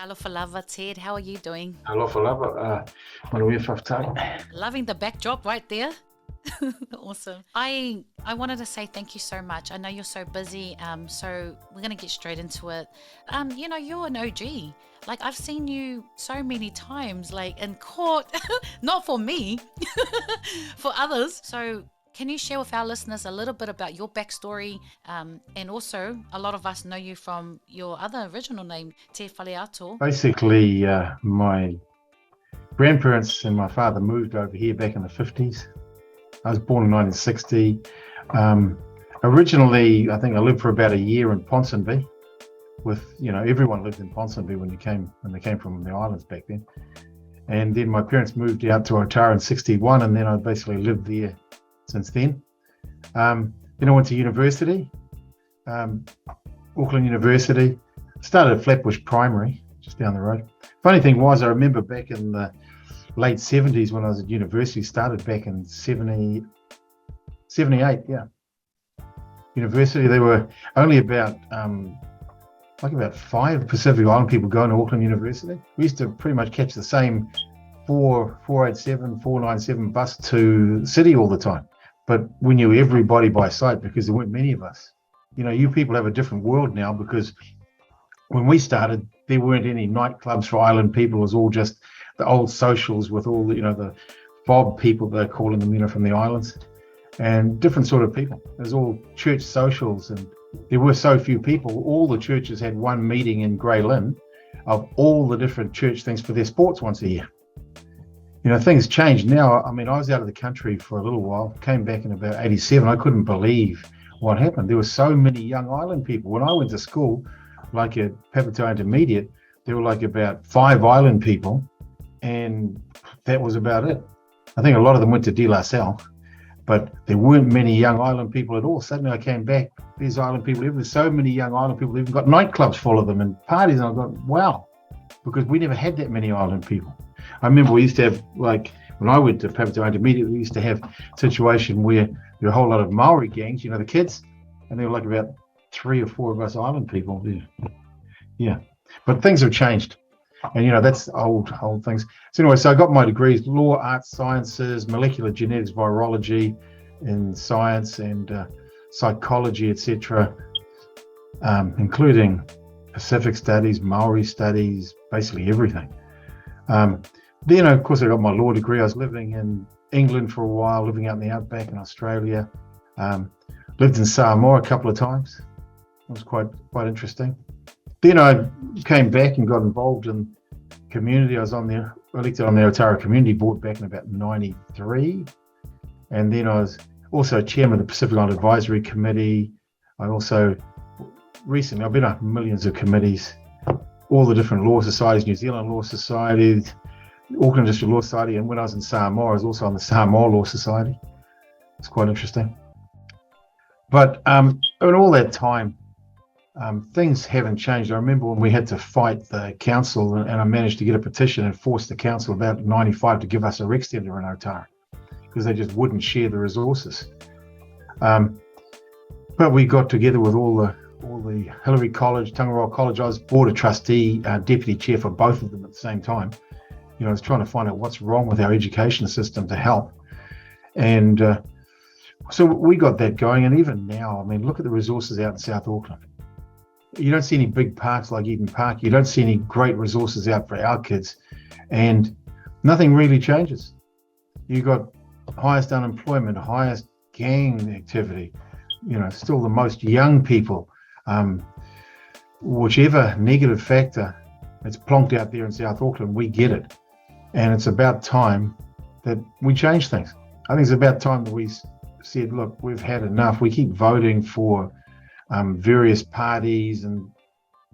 Talofa lava, Ted. How are you doing? Alofa lava, manuia whaftai. Loving the backdrop right there. Awesome. I wanted to say thank you so much. I know you're so busy, so we're gonna get straight into it. You're an OG. Like I've seen you so many times, like in court, not for me, for others. So can you share with our listeners a little bit about your backstory? And also, a lot of us know you from your other original name, Te Whaleato. Basically, my grandparents and my father moved over here back in the 50s. I was born in 1960. Um, Originally, I think I lived for about a year in Ponsonby. Everyone lived in Ponsonby when they came from the islands back then. And then my parents moved out to Otara in 61, and then I basically lived there since then. Then I went to university, um, Auckland University. Started at Flatbush Primary, just down the road. Funny thing was, I remember back in the late 70s when I was at university, started back in 78, yeah. University, there were only about five Pacific Island people going to Auckland University. We used to pretty much catch the same 497 bus to the city all the time. But we knew everybody by sight because there weren't many of us. You people have a different world now because when we started, there weren't any nightclubs for island people. It was all just the old socials with all the fob people, they're calling them, from the islands, and different sort of people. It was all church socials, and there were so few people. All the churches had one meeting in Grey Lynn of all the different church things for their sports once a year. Things changed now. I mean, I was out of the country for a little while, came back in about 87. I couldn't believe what happened. There were so many young island people. When I went to school, like at Papatoa Intermediate, there were like about 5 island people, and that was about it. I think a lot of them went to De La Salle, but there weren't many young island people at all. Suddenly I came back, there's island people. There were so many young island people, they've even got nightclubs full of them and parties, and I thought, wow, because we never had that many island people. I remember we used to have, like, when I went to Papatoa Intermediate, we used to have a situation where there were a whole lot of Maori gangs, the kids, and there were like about 3 or 4 of us island people. Yeah. But things have changed. And, that's old things. So anyway, so I got my degrees, law, arts, sciences, molecular genetics, virology, and science, and psychology, etc., including Pacific studies, Maori studies, basically everything. Then, of course, I got my law degree. I was living in England for a while, living out in the outback in Australia. Lived in Samoa a couple of times. It was quite interesting. Then I came back and got involved in community. I was elected on the Otara Community Board back in about 93. And then I was also chairman of the Pacific Island Advisory Committee. I've been on millions of committees, all the different law societies, New Zealand Law Society, Auckland District Law Society, and when I was in Samoa, I was also on the Samoa Law Society. It's quite interesting. But in all that time, things haven't changed. I remember when we had to fight the council, and I managed to get a petition and force the council about 95 to give us a rec centre in Otara because they just wouldn't share the resources. But we got together with all the Hillary College, Tangaroa College. I was board of trustee, deputy chair for both of them at the same time. I was trying to find out what's wrong with our education system to help. And so we got that going. And even now, I mean, look at the resources out in South Auckland. You don't see any big parks like Eden Park. You don't see any great resources out for our kids. And nothing really changes. You got highest unemployment, highest gang activity, still the most young people. Whichever negative factor it's plonked out there in South Auckland, we get it. And it's about time that we change things. I think it's about time that we said, look, we've had enough. We keep voting for various parties, and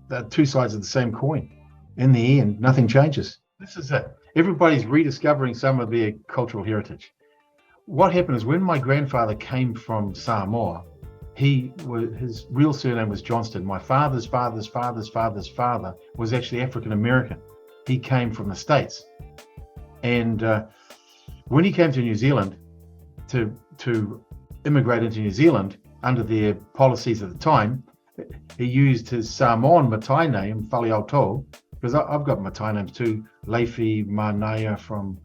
they're two sides of the same coin. In the end, nothing changes. This is it. Everybody's rediscovering some of their cultural heritage. What happened is when my grandfather came from Samoa, his real surname was Johnston. My father's father's father was actually African American. He came from the States. And when he came to New Zealand to immigrate into New Zealand under their policies at the time, he used his Samoan Matai name, Whaleato, because I've got my Thai names too. Leifi Manaya from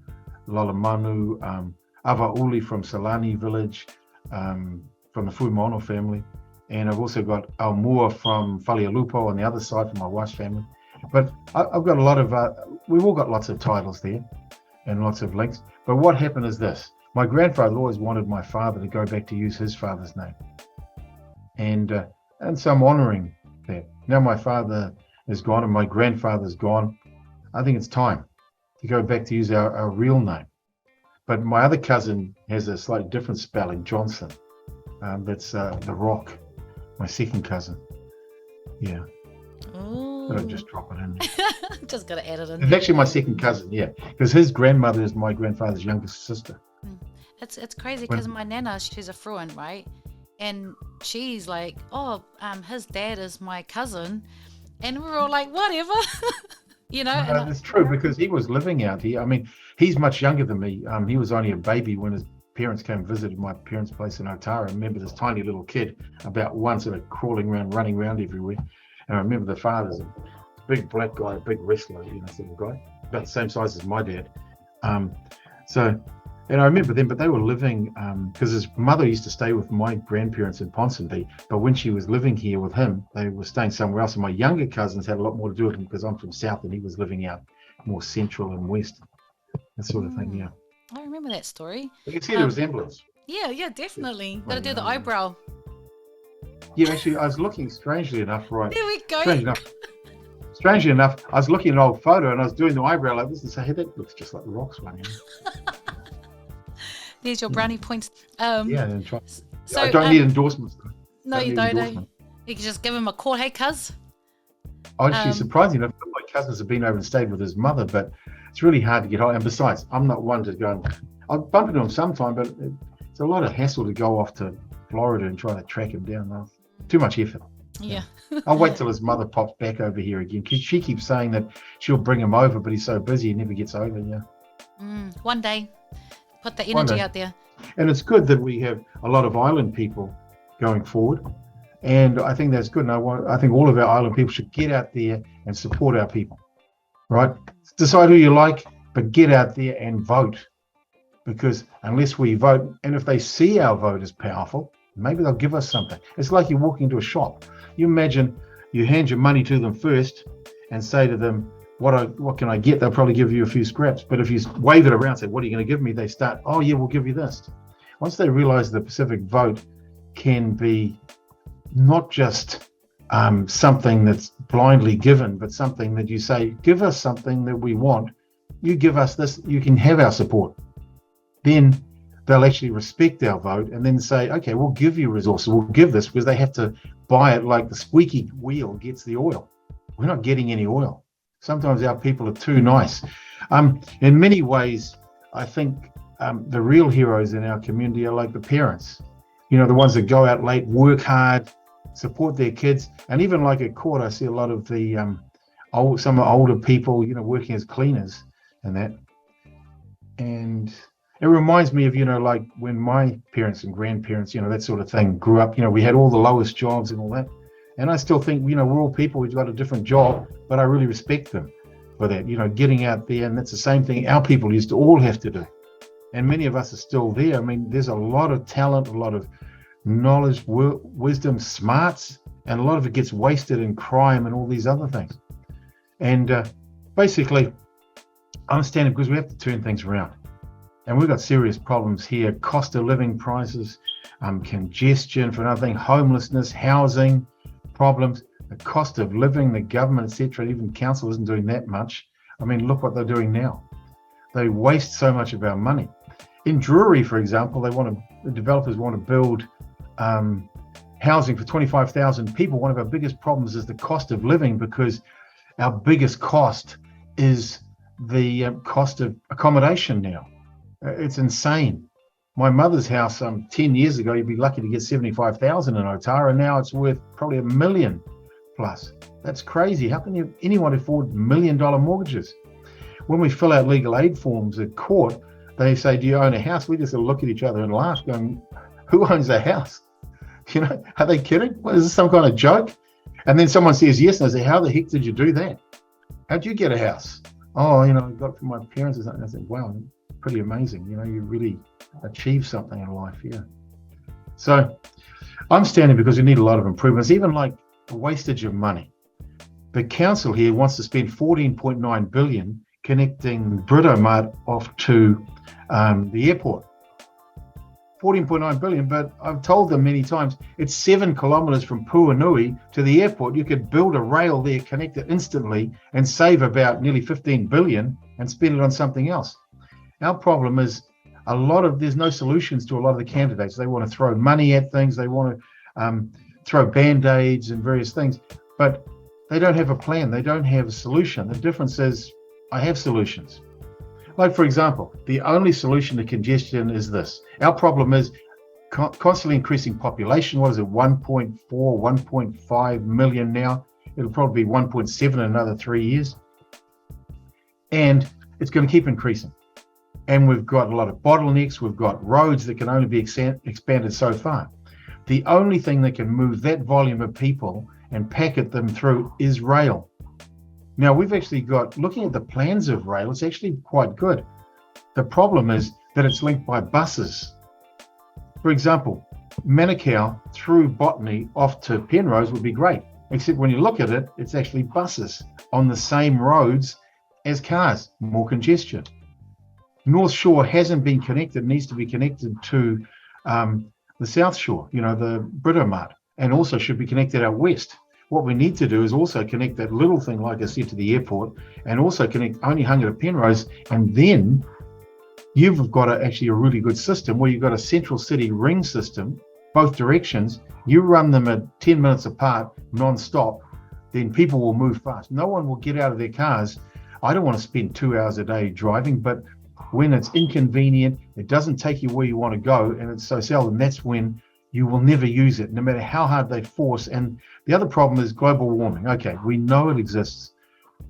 Lalamanu, Avauli from Salani village, from the Fuimono family. And I've also got Almua from Falialupo on the other side from my wife's family. But I've got a lot of, we've all got lots of titles there and lots of links. But what happened is this. My grandfather always wanted my father to go back to use his father's name. And so I'm honoring that. Now my father is gone and my grandfather's gone. I think it's time to go back to use our real name. But my other cousin has a slightly different spelling, Johnson. That's The Rock, my second cousin. Yeah. Ooh. I'll just drop it in. Just got to add it in. It's actually my second cousin, yeah, because his grandmother is my grandfather's youngest sister. It's crazy because my nana, she's a Fruin, right? And she's like, oh, his dad is my cousin. And we're all like, whatever. You know? No, that's true, because he was living out here. I mean, he's much younger than me. He was only a baby when his parents came and visited my parents' place in Otara. I remember this tiny little kid, about one, sort of crawling around, running around everywhere. And I remember the father's a big black guy, a big wrestler, sort of guy, about the same size as my dad. And I remember them, but they were living, because his mother used to stay with my grandparents in Ponsonby, but when she was living here with him, they were staying somewhere else. And my younger cousins had a lot more to do with him because I'm from South and he was living out more central and west, that sort of thing, yeah. I remember that story. You can see the resemblance. Yeah, definitely. Got to do the eyebrow. Yeah, actually, I was looking, strangely enough, right? There we go. Strangely enough, I was looking at an old photo and I was doing the eyebrow like this and say, hey, that looks just like the Rock's one. There's your brownie points. Yeah, so, I don't need endorsements. No, you don't. You can just give him a call. Hey, cuz. Actually, surprisingly enough, my cousins have been over and stayed with his mother, but it's really hard to get hold. And besides, I'm not one to go and I'll bump into him sometime, but it's a lot of hassle to go off to Florida and try to track him down. Now. Too much effort. Yeah. I'll wait till his mother pops back over here again, because she keeps saying that she'll bring him over, but he's so busy he never gets over. Yeah. One day, put the energy out there. And it's good that we have a lot of island people going forward, and I think that's good. And I think all of our island people should get out there and support our people. Right? Decide who you like, but get out there and vote, because unless we vote, and if they see our vote as powerful, maybe they'll give us something. It's like you're walking into a shop. You imagine you hand your money to them first and say to them, what can I get? They'll probably give you a few scraps. But if you wave it around and say, what are you going to give me? They start, oh yeah, we'll give you this. Once they realize the Pacific vote can be not just something that's blindly given, but something that you say, give us something that we want. You give us this, you can have our support. Then they'll actually respect our vote and then say, okay, we'll give you resources, we'll give this, because they have to buy it like the squeaky wheel gets the oil. We're not getting any oil. Sometimes our people are too nice. In many ways, I think the real heroes in our community are like the parents, the ones that go out late, work hard, support their kids. And even like at court, I see a lot of the some older people, working as cleaners and that. And it reminds me of, like when my parents and grandparents, that sort of thing grew up, we had all the lowest jobs and all that. And I still think, we're all people who've got a different job, but I really respect them for that, getting out there. And that's the same thing our people used to all have to do. And many of us are still there. I mean, there's a lot of talent, a lot of knowledge, wisdom, smarts, and a lot of it gets wasted in crime and all these other things. And basically, I'm standing because we have to turn things around. And we've got serious problems here: cost of living prices, congestion, for another thing, homelessness, housing problems, the cost of living, the government, etc. Even council isn't doing that much. I mean, look what they're doing now. They waste so much of our money. In Drury, for example, the developers want to build housing for 25,000 people. One of our biggest problems is the cost of living, because our biggest cost is the cost of accommodation now. It's insane. My mother's house 10 years ago, you'd be lucky to get 75,000 in Otara. Now it's worth probably $1 million plus. That's crazy. How can anyone afford $1 million mortgages? When we fill out legal aid forms at court, they say, do you own a house? We just look at each other and laugh, going, who owns a house? Are they kidding? What, is this some kind of joke? And then someone says yes, and I say, how the heck did you do that? how'd you get a house? Oh, I got it from my parents or something. I said, wow, pretty amazing. You really achieved something in life. Yeah. So I'm standing because we need a lot of improvements, even like the wastage of money. The council here wants to spend 14.9 billion connecting Britomart off to the airport. 14.9 billion, but I've told them many times, it's 7 kilometers from Puanui to the airport. You could build a rail there, connect it instantly, and save about nearly 15 billion and spend it on something else. Our problem is there's no solutions to a lot of the candidates. They want to throw money at things. They want to throw band-aids and various things, but they don't have a plan. They don't have a solution. The difference is I have solutions. Like, for example, the only solution to congestion is this. Our problem is constantly increasing population. What is it, 1.4, 1.5 million now? It'll probably be 1.7 in another 3 years. And it's going to keep increasing. And we've got a lot of bottlenecks. We've got roads that can only be expanded so far. The only thing that can move that volume of people and packet them through is rail. Now, we've actually got, looking at the plans of rail, it's actually quite good. The problem is that it's linked by buses. For example, Manukau through Botany off to Penrose would be great, except when you look at it, it's actually buses on the same roads as cars, more congestion. North Shore hasn't been connected, needs to be connected to the South Shore, the Britomart, and also should be connected out west. What we need to do is also connect that little thing, like I said, to the airport, and also connect Onehunga to Penrose. And then you've got actually a really good system where you've got a central city ring system, both directions. You run them at 10 minutes apart, non-stop, then people will move fast. No one will get out of their cars. I don't want to spend 2 hours a day driving, but when it's inconvenient, it doesn't take you where you want to go, and it's so seldom, that's when you will never use it, no matter how hard they force. And the other problem is global warming. Okay, we know it exists,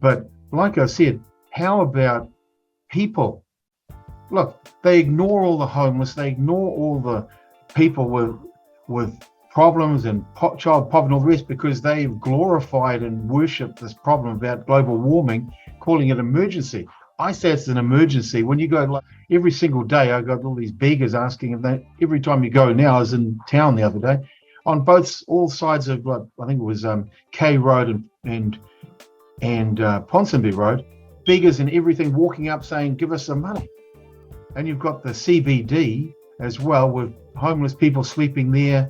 but like I said, how about people? Look, they ignore all the homeless, they ignore all the people with problems and child poverty and all the rest because they've glorified and worshipped this problem about global warming, calling it emergency. I say it's an emergency. When you go, like every single day, I got all these beggars asking if they, every time you go now, I was in town the other day, on all sides of, like, I think it was K Road and Ponsonby Road, beggars and everything walking up saying, give us some money. And you've got the CBD as well with homeless people sleeping there,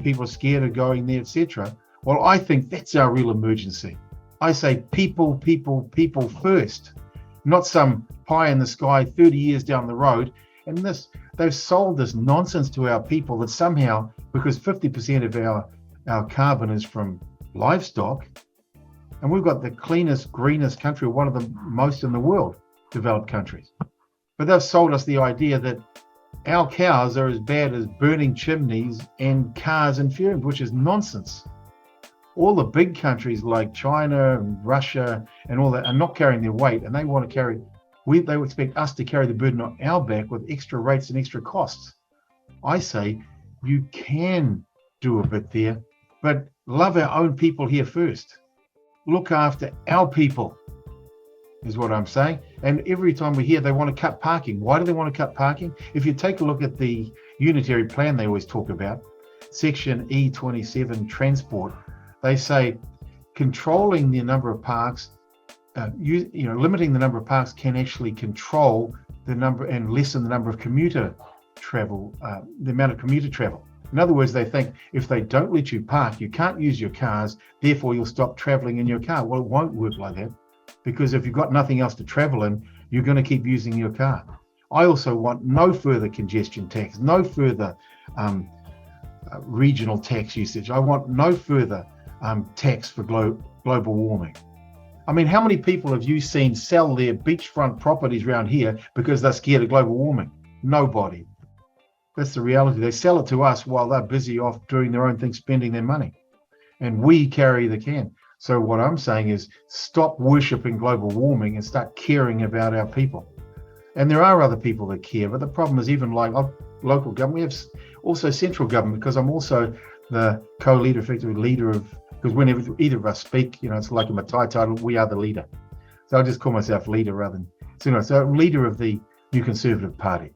people scared of going there, etc. Well, I think that's our real emergency. I say people, people, people first. Not some pie in the sky 30 years down the road. And they've sold this nonsense to our people that somehow, because 50% of our carbon is from livestock, and we've got the cleanest, greenest country, one of the most in the world, developed countries. But they've sold us the idea that our cows are as bad as burning chimneys and cars and fumes, which is nonsense. All the big countries like China and Russia and all that are not carrying their weight, and they want to carry, they would expect us to carry the burden on our back with extra rates and extra costs. I say you can do a bit there, but love our own people here first. Look after our people, is what I'm saying. And every time we hear they want to cut parking, why do they want to cut parking? If you take a look at the unitary plan they always talk about, section E27 transport, they say controlling the number of parks, limiting the number of parks can actually control the number and lessen the number of commuter travel, the amount of commuter travel. In other words, they think if they don't let you park, you can't use your cars, therefore you'll stop traveling in your car. Well, it won't work like that, because if you've got nothing else to travel in, you're going to keep using your car. I also want no further congestion tax, no further regional tax usage. I want no further tax for global warming. I mean, how many people have you seen sell their beachfront properties around here because they're scared of global warming? Nobody. That's the reality. They sell it to us while they're busy off doing their own thing, spending their money. And we carry the can. So what I'm saying is stop worshipping global warming and start caring about our people. And there are other people that care, but the problem is even like local government, we have also central government, because I'm also the co-leader, effectively leader of, because whenever either of us speak, it's like a Matai title, we are the leader. So I'll just call myself leader rather than, so leader of the New Conservative Party.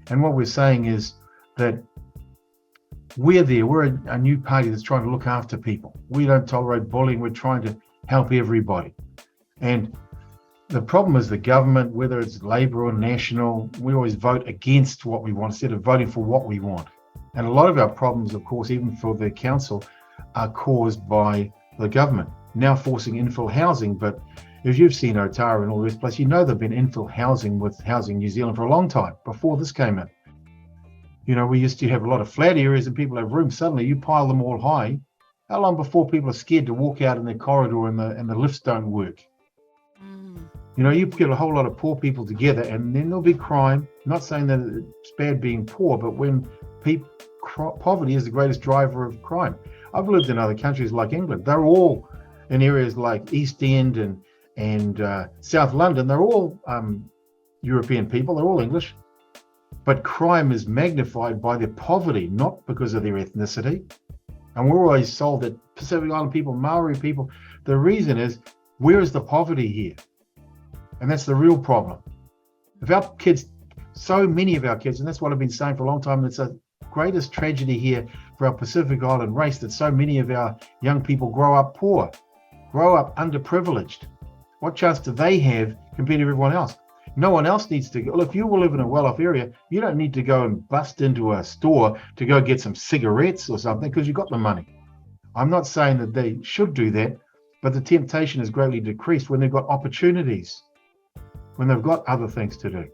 And what we're saying is that we're a new party that's trying to look after people. We don't tolerate bullying. We're trying to help everybody. And the problem is the government, whether it's Labour or National, we always vote against what we want instead of voting for what we want. And a lot of our problems, of course, even for the council, are caused by the government now forcing infill housing. But if you've seen Otara and all this place, you know they've been infill housing with Housing New Zealand for a long time before this came in. We used to have a lot of flat areas and people have room. Suddenly you pile them all high. How long before people are scared to walk out in their corridor and the lifts don't work? You get a whole lot of poor people together and then there'll be crime. Not saying that it's bad being poor, but when poverty is the greatest driver of crime. I've lived in other countries like England. They're all in areas like East End and South London. They're all European people. They're all English. But crime is magnified by their poverty, not because of their ethnicity. And we're always told that Pacific Island people, Maori people, the reason is, where is the poverty here? And that's the real problem. If our kids, so many of our kids, and that's what I've been saying for a long time, it's the greatest tragedy here for our Pacific Island race, that so many of our young people grow up poor, grow up underprivileged. What chance do they have compared to everyone else? No one else needs to go. Well, if you will live in a well-off area, you don't need to go and bust into a store to go get some cigarettes or something because you've got the money. I'm not saying that they should do that, but the temptation is greatly decreased when they've got opportunities, when they've got other things to do.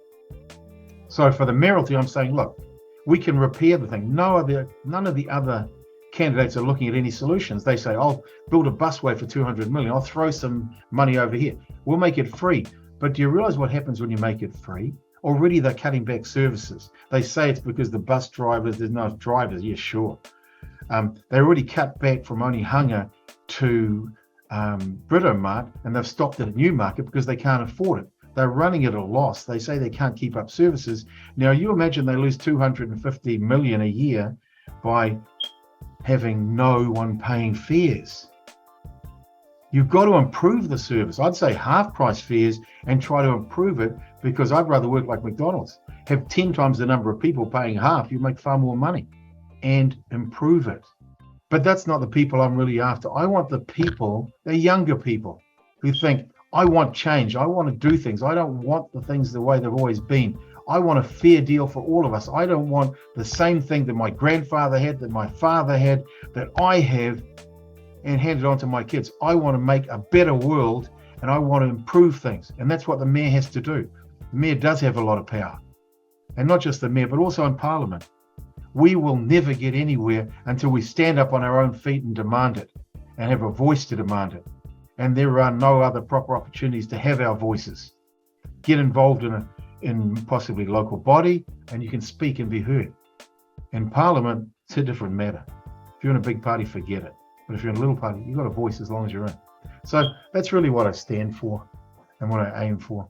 So for the Mayoralty, I'm saying, look, we can repair the thing. None of the other candidates are looking at any solutions. They say, I'll build a busway for 200 million. I'll throw some money over here. We'll make it free. But do you realize what happens when you make it free? Already they're cutting back services. They say it's because the bus drivers, there's no drivers. Yeah, sure. They already cut back from only Hunga to Britomart, and they've stopped at Newmarket because they can't afford it. They're running at a loss. They say they can't keep up services. Now, you imagine they lose 250 million a year by having no one paying fares. You've got to improve the service. I'd say half price fares and try to improve it, because I'd rather work like McDonald's. Have 10 times the number of people paying half, you make far more money, and improve it. But that's not the people I'm really after. I want the people, the younger people, who think, I want change. I want to do things. I don't want the things the way they've always been. I want a fair deal for all of us. I don't want the same thing that my grandfather had, that my father had, that I have, and hand it on to my kids. I want to make a better world, and I want to improve things. And that's what the mayor has to do. The mayor does have a lot of power. And not just the mayor, but also in Parliament. We will never get anywhere until we stand up on our own feet and demand it, and have a voice to demand it. And there are no other proper opportunities to have our voices. Get involved in possibly local body, and you can speak and be heard. In Parliament, it's a different matter. If you're in a big party, forget it. But if you're in a little party, you've got a voice as long as you're in. So that's really what I stand for and what I aim for.